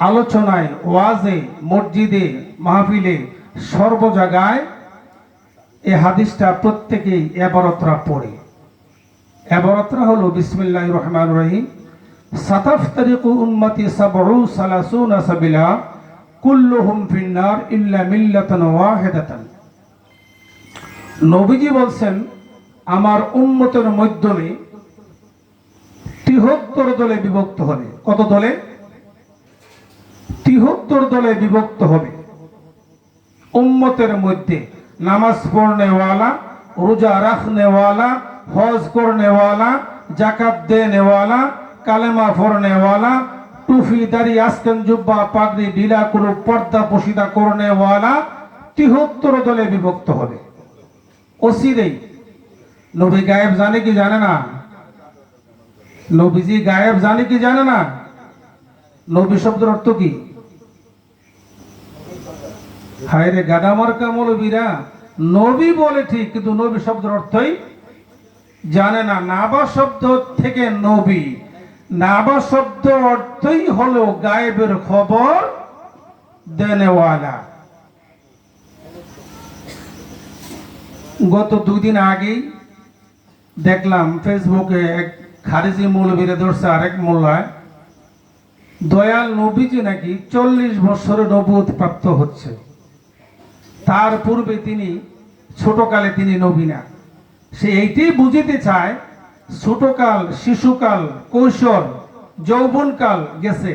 আলোচনায়, ওয়াজে, মসজিদে, মাহফিলে, সর্ব জায়গায় এই হাদিসটা প্রত্যেকেই এবারতরা পড়ে। এবারতরা হলো বিসমিল্লাহির রহমানির রহিম, সাতাফতারিকু উম্মতি সাবউ সালাসুনা সাবিলা কুল্লুহুম ফিন্নার ইল্লা মিল্লাতান ওয়াহিদাতান। নবীজি বলছেন, আমার উম্মতের মাধ্যমে 73 দলে বিভক্ত হবে। কত দলে? 73 দলে বিভক্ত হবে। উম্মতের মধ্যে নামাজ পড়নেওয়ালা, রোজা রাখনেওয়ালা, হজ করনেওয়ালা, জাকাত দেনেওয়ালা, কালেমা পড়নেওয়ালা, টুফি দাড়ি আস্তেন জুব্বা পাগড়ি ঢিলা করে পর্দা পশিদা করনেওয়ালা 73 দলে বিভক্ত হবে। অচিরেই নবী গায়েব জানে কি জানে না? নবীজি গায়েব জানে কি জানে না? নবী শব্দের অর্থ কি? হায় রে গাডা মার্কা মৌলবীরা, নবী বলে ঠিক, কিন্তু নবী শব্দের অর্থই জানে না। নাবা শব্দ থেকে নবী, নাবা শব্দ অর্থই হলো গায়েবের খবর দেনেওয়ালা। গত 2 দিন আগেই দেখলাম ফেসবুকে এক খারিজি মৌলবীরে ধরছে আরেক মোল্লায়, দয়াল নবীজি নাকি 40 বছরে নবুয়ত প্রাপ্ত হচ্ছে। তার পূর্বে তিনি ছোটকালে তিনি নবী না। সে এইটাই বুঝিতে চায়, ছোটকাল, শিশুকাল, কৈশোর, যৌবনকাল গেছে।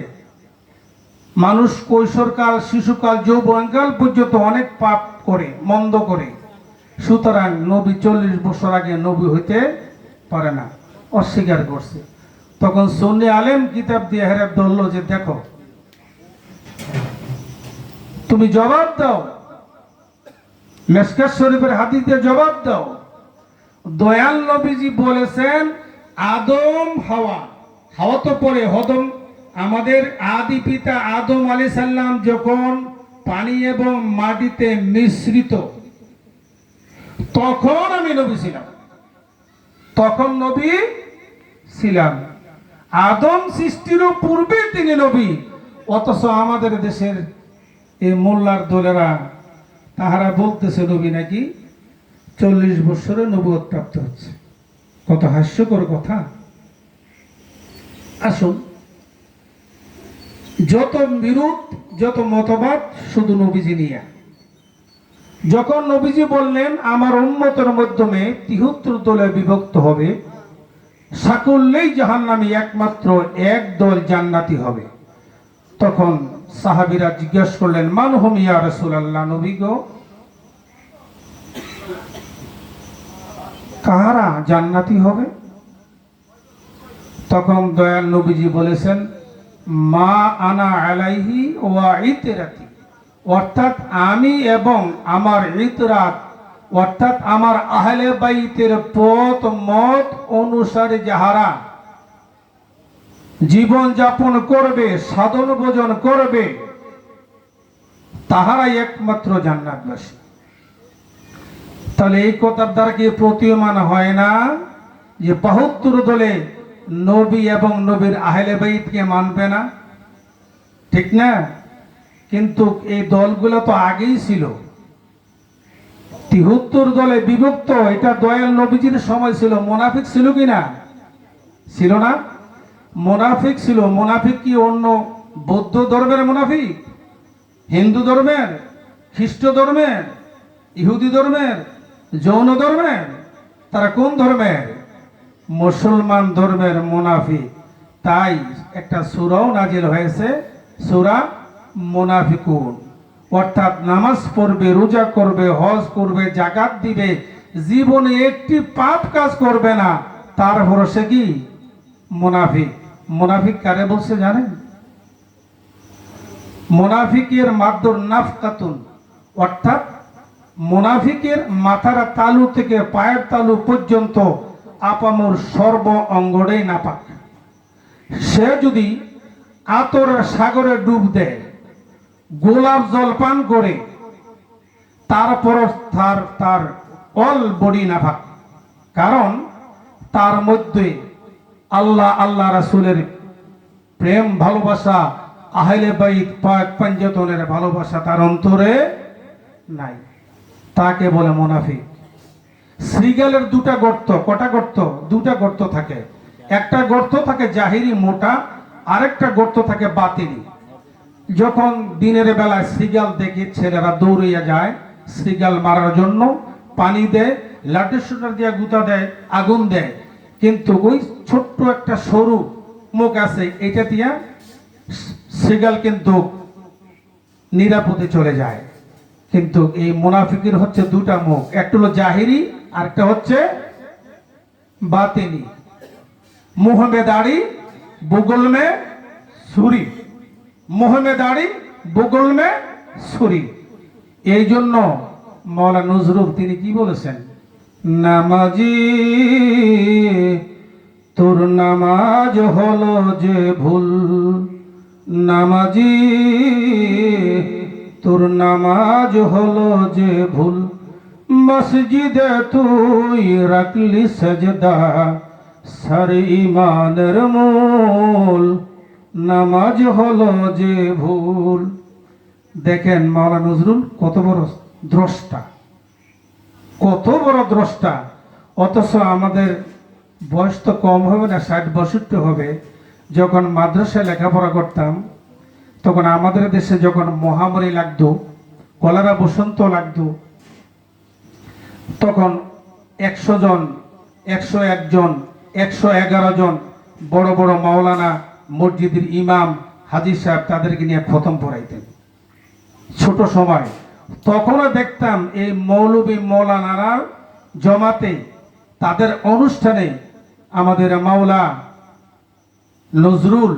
মানুষ কৈশোরকাল, শিশুকাল, যৌবনকাল পর্যন্ত অনেক পাপ করে, মন্দ করে। সুতরাং নবী 40 বছর আগে নবী হইতে পারে না, অস্বীকার করছে। তখন সুন্নি আলেম কিতাব দিয়ে হেরাত ধরল যে দেখো, তুমি জবাব দাও, মিশকাত শরীফের হাদিস দিয়ে জবাব দাও। দয়াল নবীজি বলেছেন আদম হাওয়া, হাওয়া তো পরে হদম, আমাদের আদি পিতা আদম আলাইহিস সালাম যখন পানি এবং মাটিতে মিশ্রিত, তখন আমি নবী ছিলাম, তখন নবী ছিলাম। আদম সৃষ্টিরও পূর্বে তিনি নবী। অথচ আমাদের দেশের এই মোল্লার দলেরা তাহারা বলতেছে নবী নাকি 40 বছরে নবুয়ত প্রাপ্ত হচ্ছে। কত হাস্যকর কথা। আসুন, যত বিরোধ, যত মতবাদ শুধু নবীজি নিয়ে। যখন নবীজি বললেন আমার উম্মতের মাধ্যমে 73 দলে বিভক্ত হবে, সকলেই জাহান্নামী, একমাত্র এক দল জান্নাতি হবে, তখন সাহাবীরা জিজ্ঞেস করলেন মান হুম ইয়া রাসূলুল্লাহ, নবী গো কারা জান্নাতি হবে? তখন দয়াল নবীজি বলেছেন মা আনা আলাইহি ওয়া ইতরাতি, অর্থাৎ আমি এবং আমার ইতরাত, অর্থাৎ আমার আহলে বাইতের পথ মত অনুসারে যাহারা জীবন যাপন করবে, সাধন ভোজন করবে, তাহারাই একমাত্র জান্নাতবাসী। তাহলে এই কথার দ্বারা কি প্রতীয়মান হয় না যে 72 দলে নবী এবং নবীর আহলে বাইতকে মানবে না? ঠিক না? কিন্তু এই দলগুলো তো আগেই ছিল। 73 দলে বিভক্ত, এটা দয়াল নবীজির সময় ছিল। মুনাফিক ছিল কিনা? ছিল না? মুনাফিক ছিল। মুনাফিক কি অন্য বৌদ্ধ ধর্মের মুনাফিক, হিন্দু ধর্মের, খ্রিস্ট ধর্মের, ইহুদি ধর্মের, জৈন ধর্মের? তারা কোন ধর্মের? মুসলমান ধর্মের মুনাফিক। তাই একটা সূরাও নাজিল হয়েছে, সূরা মুনাফিকুন। অর্থাৎ নামাজ পড়বে, রোজা করবে, হজ করবে, যাকাত দিবে, জীবনে একটি পাপ কাজ করবে না, তারপর সে কি মুনাফিক। মুনাফিক কারে বলছে জানেন? মুনাফিকের মাদ্দুর নাফকাতুন, অর্থাৎ মুনাফিকের মাথার তালু থেকে পায়ের তালু পর্যন্ত আপামর সর্ব অঙ্গটাই নাপাক। সে যদি আতরের সাগরে ডুব দেয়, গোলাপ জল পান করে, তারপর তার অল বডি নাপাক। কারণ তার মধ্যে আল্লাহ, আল্লাহ রাসূলের প্রেম, ভালোবাসা, আহলে বাইত পাক পাঞ্জাতনের ভালোবাসা তার অন্তরে নাই, তাকে বলে মুনাফিক। শ্রীগালের দুটা গর্ত, কটা গর্ত? দুটা গর্ত থাকে। একটা গর্ত থাকে জাহিরি মোটা, আরেকটা গর্ত থাকে বাতিনি। যখন দিনের বেলায় শ্রীগাল দেখে ছেলেরা দৌড়িয়া যায় শ্রীগাল মারার জন্য, পানি দেয়, লাঠি শুটার দিয়ে গুতা দেয়, আগুন দেয়, কিন্তু ওই ছোট্ট একটা সরু মুখ আছে, এটা দিয়া শ্রীগাল কিন্তু নিরাপদে চলে যায়। কিন্তু এই মুনাফিকের হচ্ছে দুটা মুখ, একটা হলো জাহিরি আর একটা হচ্ছে বাতিনি। মুহ মে দাড়ি, বুগল মে ছুরি, মুহ মে দাড়ি, বুগল মে ছুরি। এই জন্য মাওলানা নজরুল তিনি কি বলেছেন? নামাজি তোর নামাজ হলো যে ভুল, নামাজি তোর নামাজ হলো যে ভুল, মসজিদে তুই রাখলি সেজদা, সর ইমানের মূল, নামাজ হলো যে ভুল। দেখেন মাওলানা নজরুল কত বড় দ্রষ্টা, কত বড় দ্রষ্টা। অথচ আমাদের বয়স তো কম হবে না, 60-62 হবে। যখন মাদ্রাসায় লেখাপড়া করতাম তখন আমাদের দেশে যখন মহামারী লাগতো, কলেরা বসন্ত লাগতো, তখন 100 জন, 101 জন, 111 জন বড় বড় মাওলানা, মসজিদের ইমাম, হাজী সাহেব তাদেরকে নিয়ে খতম পড়াইতেন ছোট সময়। তখনও দেখতাম এই মৌলবী মৌলানারা জমাতে তাদের অনুষ্ঠানে আমাদের মাওলা নজরুল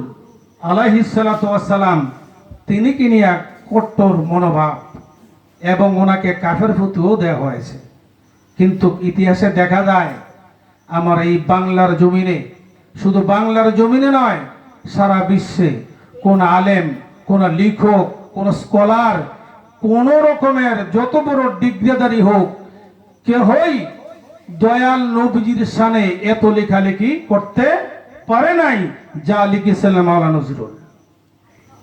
আলাইহিস সালাতু ওয়াস সালাম তিনি কি নিয়ে কট্টর মনোভাব এবং ওনাকে কাফের ফতোয়া দেওয়া হয়েছে। কিন্তু ইতিহাসে দেখা যায় আমার এই বাংলার জমিনে, শুধু বাংলার জমিনে নয়, সারা বিশ্বে কোন আলেম, কোন লেখক, কোন স্কলার, কোন রকমের যত বড় ডিগ্রিধারী হোক, কেহই দয়াল নবীজির শানে এত লেখালেখি করতে পারে নাই যা লিখেছিলেন মাওলানা নজরুল।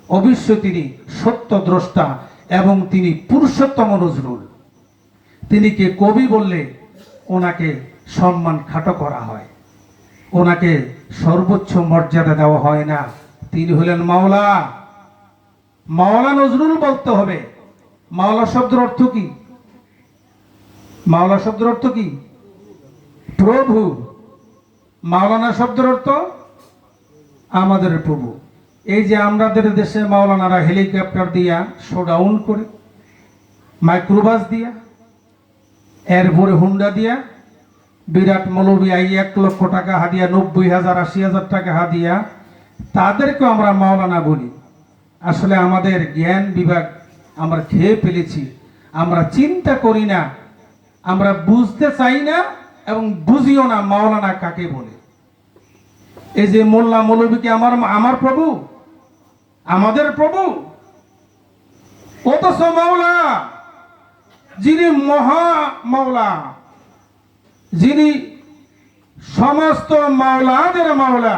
অবশ্যই তিনি সত্য দ্রষ্টা এবং তিনি পুরুষোত্তম নজরুল। তিনি কে কবি বললে ওনাকে সম্মান খাটো করা হয়, ওনাকে সর্বোচ্চ মর্যাদা দেওয়া হয় না। তিনি হলেন মাওলা। মাওলা নজরুল বলতে হবে। মাওলা শব্দের অর্থ কি? মাওলা শব্দের অর্থ কি? প্রভু। মাওলানা শব্দের অর্থ আমাদের প্রভু। এই যে আমাদের দেশে মাওলানারা হেলিকপ্টার দিয়া শোডাউন করে, মাইক্রোবাস দিয়া, এরপরে হুন্ডা দিয়া, বিরাট মৌলবী আই 1 লক্ষ টাকা হাদিয়া, 90,000 80,000 টাকা হাদিয়া, তাদেরকে আমরা মাওলানা বলি। আসলে আমাদের জ্ঞান বিভাগ আমরা খেয়ে ফেলেছি, আমরা চিন্তা করি না, আমরা বুঝতে চাই না এবং বুঝিও না মাওলানা কাকে বলে। এই যে মোল্লা মৌলবীকে আমার প্রভু, আমাদের প্রভু, অথচ মাওলা যিনি মহা মাওলা, যিনি সমস্ত মাওলাদের মাওলা,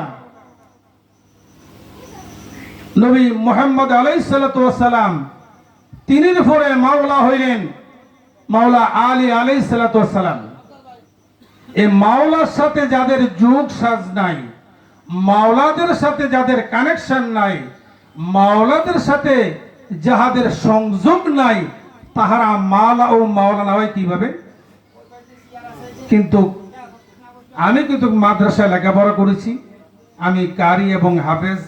নবী মুহাম্মদ আলাইহিস সালাতু ওয়াস সালাম, তিনির পরে মাওলা হইলেন মাওলা আলী আলাইহিস সালাতু ওয়াস সালাম। এই মাওলার সাথে যাদের যোগ সাজ নাই, মাওলাদের সাথে যাদের কানেকশন নাই, মাওলাদের সাথে যাহাদের সংযোগ নাই, তাহারা মাওলা ও মাওলানা হয় কিভাবে? কিন্তু আমি কিন্তু মাদ্রাসায় লেখাপড়া করেছি, আমি কারি এবং হাফেজ,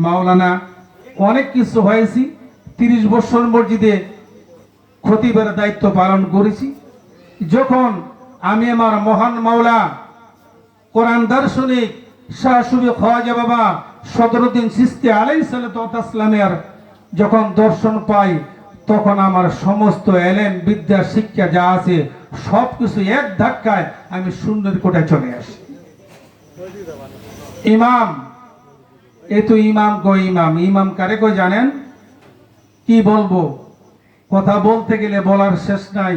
মাওলানা অনেক কিছু হয়েছি। 30 বছর মসজিদে খতিবের দায়িত্ব পালন করেছি। যখন আমি আমার মহান মাওলা কোরআন দার্শনিক শাহ সুফি খাওয়াজা বাবা সদরুদ্দিন চিশতি আলাইহিস সালাতু ওয়াস সালামের যখন দর্শন পাই, তখন আমার সমস্ত এলেম বিদ্যা শিক্ষা যা আছে সবকিছু এক ধাক্কায় আমি সুন্দর কোটায় চলে আসি। ইমাম, এ তো ইমাম গো ইমাম। ইমাম কারে কই জানেন? কি বলবো, কথা বলতে গেলে বলার শেষ নাই।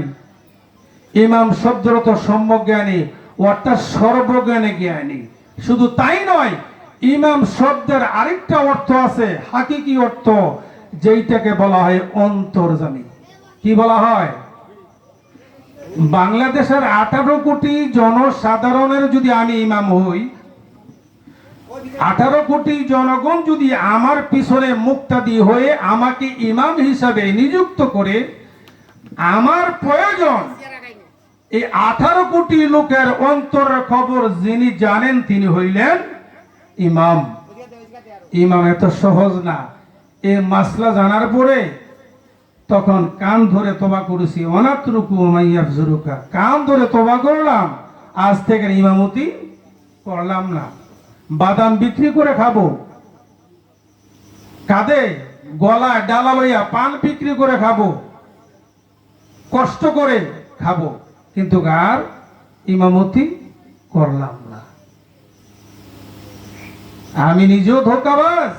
ইমাম শব্দের তো সম্যক জ্ঞানী, অর্থাৎ সর্বজ্ঞানী জ্ঞানী। শুধু তাই নয়, ইমাম শব্দের আরেকটা অর্থ আছে, হাকিকি অর্থ, যেইটাকে বলা হয় অন্তর্যামী। কি বলা হয়? বাংলাদেশের 18 কোটি জনসাধারণের যদি আমি ইমাম হই, 18 কোটি জনগণ যদি আমার পিছনে মুক্তাদি হয়ে আমাকে ইমাম হিসাবে নিযুক্ত করে, আমার প্রয়োজন এই 18 কোটি লোকের অন্তরের খবর যিনি জানেন তিনি হইলেন ইমাম। ইমাম এত সহজ না। এই মাসলা জানার পরে তখন কান ধরে তওবা করেছি, অনাত্রুকু মাইয়াফজুরুকা, কান ধরে তওবা করলাম, আজ থেকে ইমামতি করলাম না। বাদাম বিক্রি করে খাবো, কাঁধে গলায় ডালা লইয়া পান বিক্রি করে খাবো, কষ্ট করে খাবো, কিন্তু আর ইমামতি করলাম না। আমি নিজেও ধোঁকাবাজ,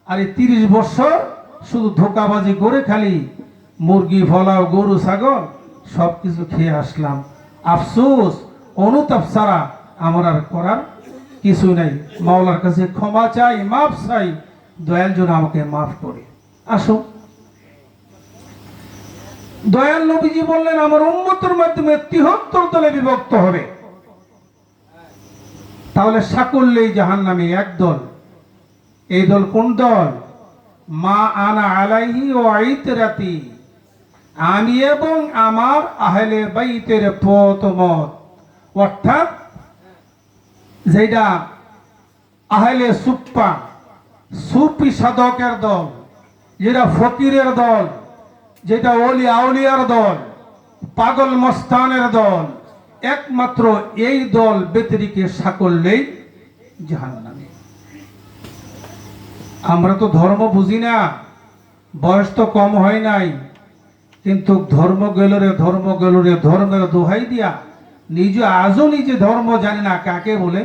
আর এই 30 বছর শুধু ধোঁকাবাজি করে খালি মুরগি ফলাও গরু ছাগল সবকিছু খেয়ে আসলাম। আফসোস, অনুতাপ ছাড়া আমার আর করার কিছু নাই। মাওলার কাছে ক্ষমা চাই, মাফ চাই, দয়াল যেন আমাকে মাফ করে। আসো, দয়াল নবীজি বললেন আমার উম্মতের মাধ্যমে 73 দলে বিভক্ত হবে। তাহলে সাকুল্লেই জাহান্নামী এক দল। এই দল কোন দল? মা আনা আলাইহি ও আইতরাতি, আমি এবং আমার আহলে বাইতের পথ মত, অর্থাৎ যেটা আহলে সুপ্পা, সুফি সাধকের দল, যেটা ফকিরের দল, যেটা ওলি আউলিয়ার দল, পাগল মস্তানের দল, একমাত্র এই দল ব্যতিরিকে সাকল্যেই জাহান্নামী। আমরা তো ধর্ম বুঝি না, বয়স তো কম হয় নাই, কিন্তু ধর্ম গেল রে ধর্মের দোহাই দিয়া নিজে আজও নিজে ধর্ম জানি না কাকে বলে।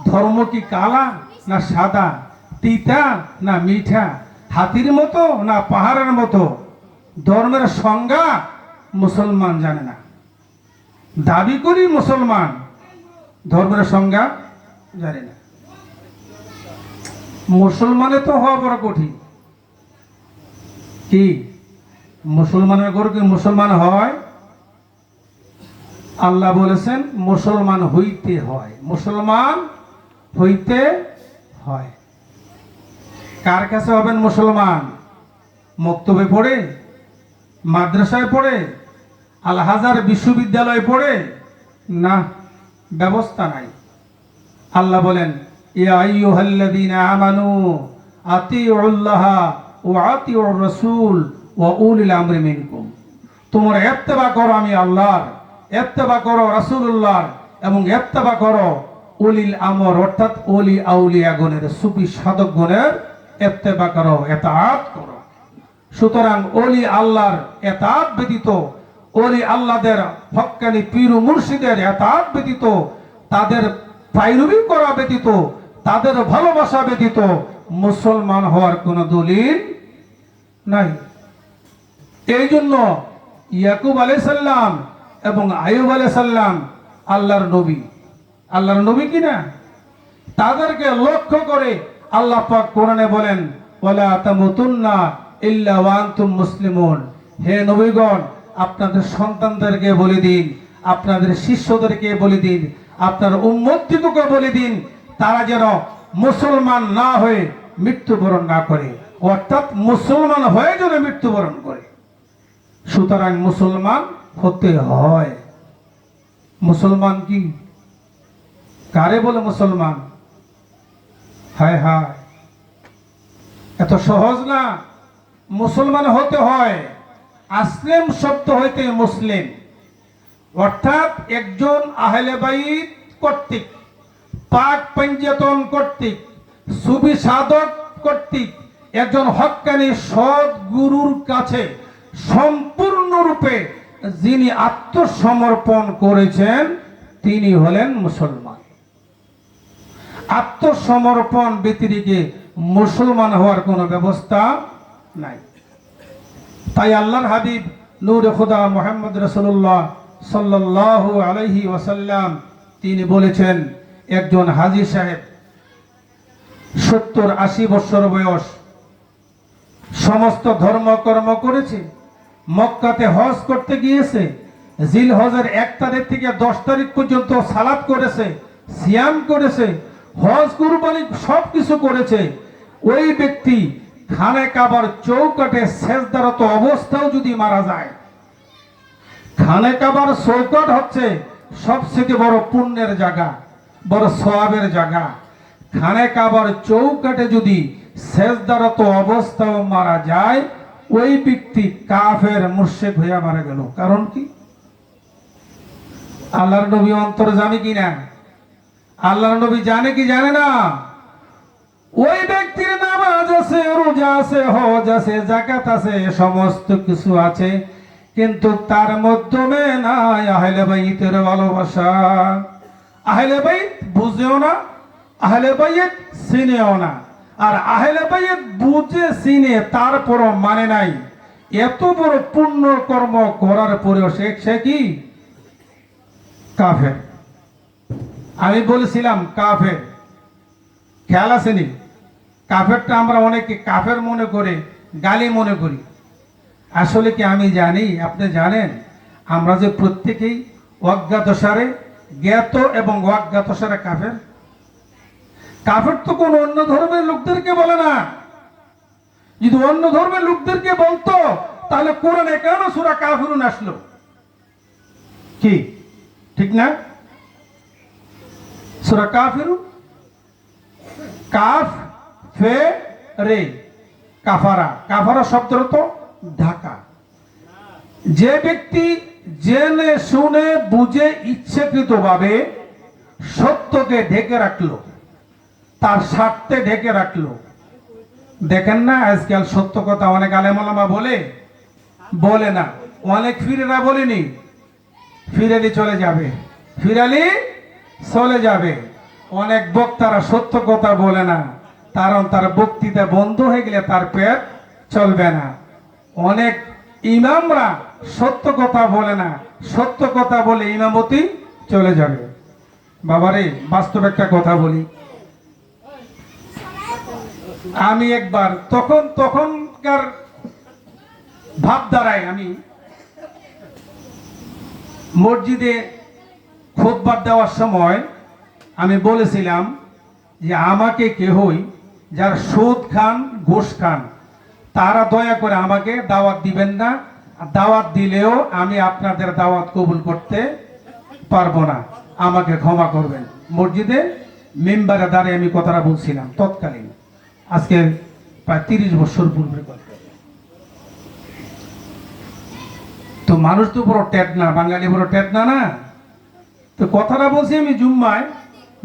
ধর্ম কি কালা না সাদা, তিতা না মিঠা, হাতির মতো না পাহাড়ের মতো? ধর্মের সংজ্ঞা মুসলমান জানে না। দাবি করি মুসলমান, ধর্মের সংজ্ঞা জানি না। মুসলমানে তো হওয়া বড় কঠিন। কি মুসলমানের গরু কি মুসলমান হয়? আল্লাহ বলেছেন মুসলমান হইতে হয়, মুসলমান হইতে হয়। কার কাছে হবেন মুসলমান? মক্তবে পড়ে, মাদ্রাসায় পড়ে, আল হাজার বিশ্ববিদ্যালয়ে পড়ে? না, ব্যবস্থা নাই। আল্লাহ বলেন ইয়া আইয়ুহাল্লাযীনা আমানু আতিউল্লাহ ওয়া আতিউর রাসূল ওয়া উলিল আমরি মিনকুম। তোমরা ইত্তেবা করো আমি আল্লাহর, ইত্তেবা করো রাসূলুল্লাহর, এবং ইত্তেবা করো উলিল আমর অর্থাৎ ওলি আউলিয়াগণের, সুফি সাধকগণের ইত্তেবা করো, ইতাআত করো। সুতরাং ওলি আল্লাহর ইতাআত ব্যতীত, ওলি আল্লাহদের হক্কানি পীর ও মুর্শিদের ইতাআত ব্যতীত, তাদের পায়রবি করা ব্যতীত, তাদের ভালোবাসা ব্যতীত মুসলমান হওয়ার কোন দলিল নাই। এই জন্য ইয়াকুব আলাইহিস সালাম এবং আইয়ুব আলাইহিস সালাম আল্লাহর নবী কিনা? তাদেরকে লক্ষ্য করে আল্লাহ পাক কোরআনে বলেন ওয়ালা তামুতুন্না ইল্লা ওয়া আনতুম মুসলিমুন। হে নবীগণ, আপনাদের সন্তানদেরকে বলে দিন, আপনাদের শিষ্যদেরকে বলে দিন, আপনার উম্মতদিগকে বলে দিন, তারা যেন মুসলমান না হয়ে মৃত্যুবরণ না করে, অর্থাৎ মুসলমান হয়ে যেন মৃত্যুবরণ করে। সুতরাং মুসলমান হতে হয়। মুসলমান কি? কারে বলে মুসলমান? হায় হায়, এত সহজ না। মুসলমান হতে হয় আসলেম শব্দ হইতে মুসলিম, অর্থাৎ একজন আহলে বাইত কর্তৃক, পাক পঞ্জতন কর্তৃক, সুফি সাধক কর্তৃক, একজন হক্কানি সৎ গুরুর কাছে সম্পূর্ণরূপে যিনি আত্মসমর্পণ করেছেন তিনি হলেন মুসলমান। আত্মসমর্পণ ব্যতিরেকে মুসলমান হওয়ার কোনো ব্যবস্থা নাই। তাই আল্লাহর হাবিব নূরে খুদা মুহাম্মদ রাসূলুল্লাহ সাল্লাল্লাহু আলাইহি ওয়াসাল্লাম তিনি বলেছেন, একজন হাজী সাহেব 70-80 বছর বয়স, সমস্ত ধর্মকর্ম করেছে, মক্কাতে হজ করতে গিয়েছে, জিল হজের 1 তারিখ থেকে 10 তারিখ পর্যন্ত সালাত করেছে, সিয়াম করেছে, হজ কুরবানি সব কিছু করেছে। ওই ব্যক্তি খানে কাবার চৌকাটে সেজদারত অবস্থাও যদি মারা যায়, খানে কাবার চৌকাট হচ্ছে সবচেয়ে বড় পুণ্যের জায়গা, বড় সওয়াবের জায়গা। খানে কাবার চৌকাটে যদি সেজদারত অবস্থাও মারা যায়, ওই ব্যক্তি কাফের মুশরিক হইয়া মারা গেল। কারণ কি? আল্লাহর নবী অন্তর জানে কি না? আল্লাহর নবী জানে কি জানে না? ওই ব্যক্তির নামাজ আছে, রোজা আছে, হজ আছে, যাকাত আছে, সমস্ত কিছু আছে, কিন্তু তার মাধ্যমে নাই আহলে বাইতের ভালোবাসা। আহলে বাইত বুঝেও না, আহলে বাইত চিনেও না। আর আহলে বাইত বুঝে চিনে তারপরও মানে নাই, এত বড় পুণ্য কর্ম করার পরেও সে কি? কাফের। আমি বলেছিলাম কাফের, খেয়াল আসেনি? কাফেরটা আমরা অনেকে কাফের মনে করে, গালি মনে করি। আসলে কি আমি জানি, আপনি জানেন, আমরা যে প্রত্যেকেই অজ্ঞাতসারে, জ্ঞাত এবং অজ্ঞাতসারে কাফের। কাফের তো কোন অন্য ধর্মের লোকদেরকে বলে না। যদি অন্য ধর্মের লোকদেরকে বলতো, তাহলে কোরআনে কেন সূরা কাফিরুন আসলো? কি ঠিক না? সূরা কাফিরুন, কাফ ফে রে, কাফারা। কাফারা শব্দের তো ঢাকা। যে ব্যক্তি জেনে শুনে বুঝে ইচ্ছাকৃতভাবে সত্যকে ঢেকে রাখলো, তার স্বার্থে ঢেকে রাখলো। দেখেন না আজকাল সত্য কথা অনেক আলেম ওলামা বলে না, অনেক ফিরেরা বলেনি, ফিরালি চলে যাবে, ফিরালি চলে যাবে। অনেক বক্তারা সত্য কথা বলে না, কারণ তার বক্তৃতা বন্ধ হয়ে গেলে তার পেট চলবে না। অনেক ইমামরা সত্য কথা বলে না, সত্য কথা বলে ইমামতি চলে যাবে। বাবারে বাস্তব একটা কথা বলি, আমি একবার তখনকার ভাবধারায় আমি মসজিদে খুতবা দেওয়ার সময় আমি বলেছিলাম যে আমাকে কেহই যারা সুদ খান, ঘুষ খান, তারা দয়া করে আমাকে দাওয়াত দিবেন না। দাওয়াত দিলেও আমি আপনাদের দাওয়াত কবুল করতে পারবো না, আমাকে ক্ষমা করবেন। মসজিদে মেম্বারে দাঁড়িয়ে আমি কথাটা বলছিলাম তৎকালীন, আজকে প্রায় 30 বছর পূর্বের কথা। তো মানুষ তো বড় টেট না, বাঙালি বড় টেট না না। তো কথাটা বলছি আমি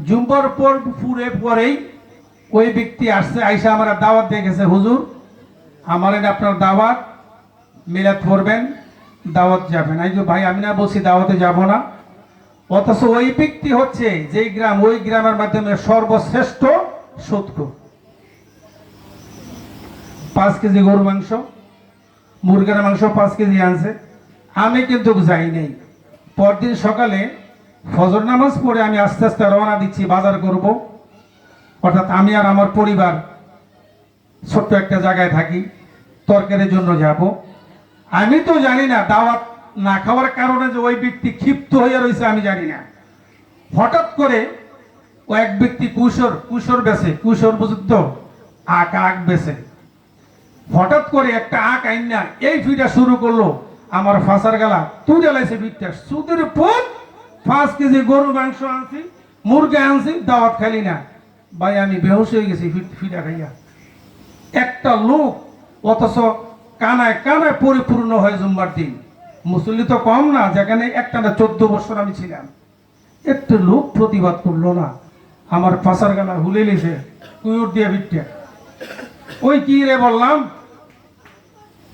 জুম্বার পর পরেই ওই ব্যক্তি আসছে, আইসা আমার দাওয়াত দিয়ে গেছে, হুজুর আমার আপনার দাওয়াত, মিলাদ পড়বেন, দাওয়াত যাবেন। এই যে ভাই আমি না বলছি দাওয়াতে যাব না, অথচ ওই ব্যক্তি হচ্ছে যেই গ্রাম, ওই গ্রামের মাধ্যমে সর্বশ্রেষ্ঠ সুদখোর। 5 কেজি গরু মাংস, মুরগির মাংস 5 কেজি আনছে, আমি কিন্তু যাই নাই। পরদিন সকালে ফজর নামাজ পড়ে আমি আস্তে আস্তে রওনা দিচ্ছি, বাজার করব। অর্থাৎ আমি আর আমার পরিবার ছোট্ট একটা জায়গায় থাকি, তরকারির জন্য যাব। আমি তো জানি না দাওয়াত না খাওয়ার কারণে যে ওই ব্যক্তি ক্ষিপ্ত হয়ে রয়েছে, আমি জানি না। হঠাৎ করে ও এক ব্যক্তি কুশর বেছে, কুশর বুঝত, আক বেছে। হঠাৎ করে একটা আক আইন না এই ফিটা শুরু করলো, আমার ফাঁসার গেলা তুই জ্বালাইছে ফিটটা, সুদের পর 5 কেজি গরুর মাংস আনছি, মুরগি আনছি, দাওয়াত খালি না। ভাই আমি বেহুশ হয়ে গেছি ফিটা খাইয়া। একটা লোক, অথচ কানায় কানায় পরিপূর্ণ হয় জুম্মার দিন। মুসল্লি তো কম না, যেখানে একটা না 14 বছর আমি ছিলাম। একটা লোক প্রতিবাদ করলো না, আমার ফাঁসার গেলা হুলে লিছে কুয়ুর দিয়ে ফিটটা। ওই কি রে বললাম,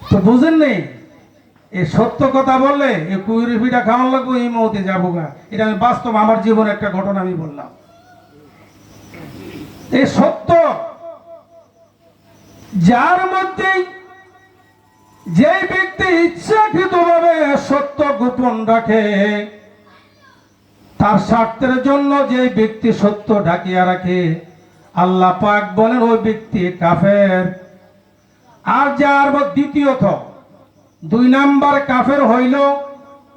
তো বুঝেন নেই, এই সত্য কথা বললে এই কুয়ুরি পিঠা খাওয়ান লাগবো, এই মুহূর্তে যাবো গা। এটা আমি বাস্তব আমার জীবনে একটা ঘটনা আমি বললাম। এই সত্য যার মধ্যে, যে ব্যক্তি ইচ্ছাকৃতভাবে সত্য গোপন রাখে, তার স্বার্থের জন্য যে ব্যক্তি সত্য ঢাকিয়া রাখে, আল্লাহ পাক বলেন ওই ব্যক্তি কাফের। আর যার দ্বিতীয়ত 2 নাম্বার কাফের হইল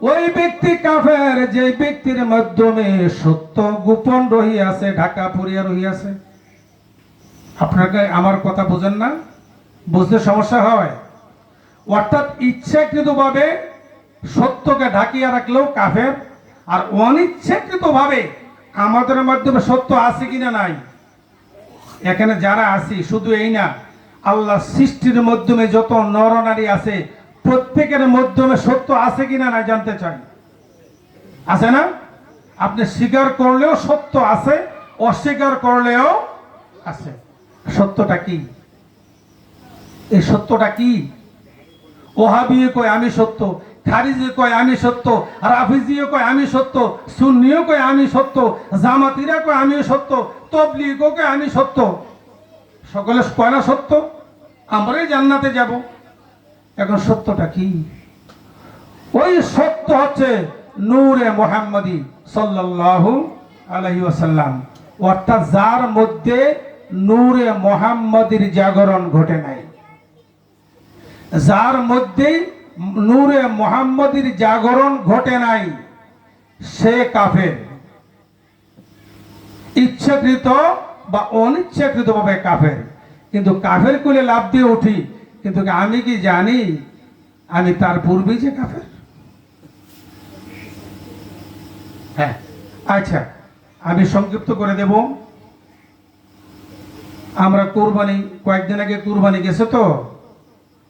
ওই ব্যক্তি কাফের যে ব্যক্তির মাধ্যমে সত্য গোপন রহিয়াছে, ঢাকা পড়িয়া রহিয়াছে। আপনাকে আমার কথা বুঝেন না? বুঝতে সমস্যা হয়? অর্থাৎ ইচ্ছাকৃতভাবে সত্যকে ঢাকিয়া রাখলেও কাফের, আর অনিচ্ছাকৃতভাবে আমাদের মাধ্যমে সত্য আছে কিনা নাই। এখানে যারা আছি শুধু এই না, আল্লাহ সৃষ্টির মাধ্যমে যত নরনারী আছে প্রত্যেকের মাধ্যমে সত্য আছে কিনা নাই জানতে চাই। আছে না? আপনি স্বীকার করলেও সত্য আছে, অস্বীকার করলেও আছে। সত্যটা কি? এই সত্যটা কি? ওহাবিয়ে কয় আমি সত্য, খারিজি কয় আমি সত্য, রাফিজিও কয় আমি সত্য, সুন্নিও কয় আমি সত্য, জামাতিরা কয় আমি সত্য, তবলিগও কয় আমি সত্য। সকলে কয় না সত্য, আমরাই জান্নাতে যাব। এখন সত্যটা কি? ওই সত্য হচ্ছে নূরে মুহাম্মাদি সাল্লাল্লাহু আলাইহি ওয়াসাল্লাম, অর্থাৎ যার মধ্যে নূরে মুহাম্মাদির জাগরণ ঘটে নাই। যার মধ্যে নূরে মুহাম্মাদির জাগরণ ঘটে নাই সে কাফের, ইচ্ছাকৃত বা অনিচ্ছাকৃত ভাবে কাফের। কিন্তু কাফের করলে লাভ দিয়ে উঠি, কিন্তু আমি কি জানি আমি তার পূর্বেই যে কাফের? হ্যাঁ, আচ্ছা, আমি সংক্ষিপ্ত করে দেব। আমরা কুরবানি, কয়েকদিন আগে কুরবানি গেছে তো,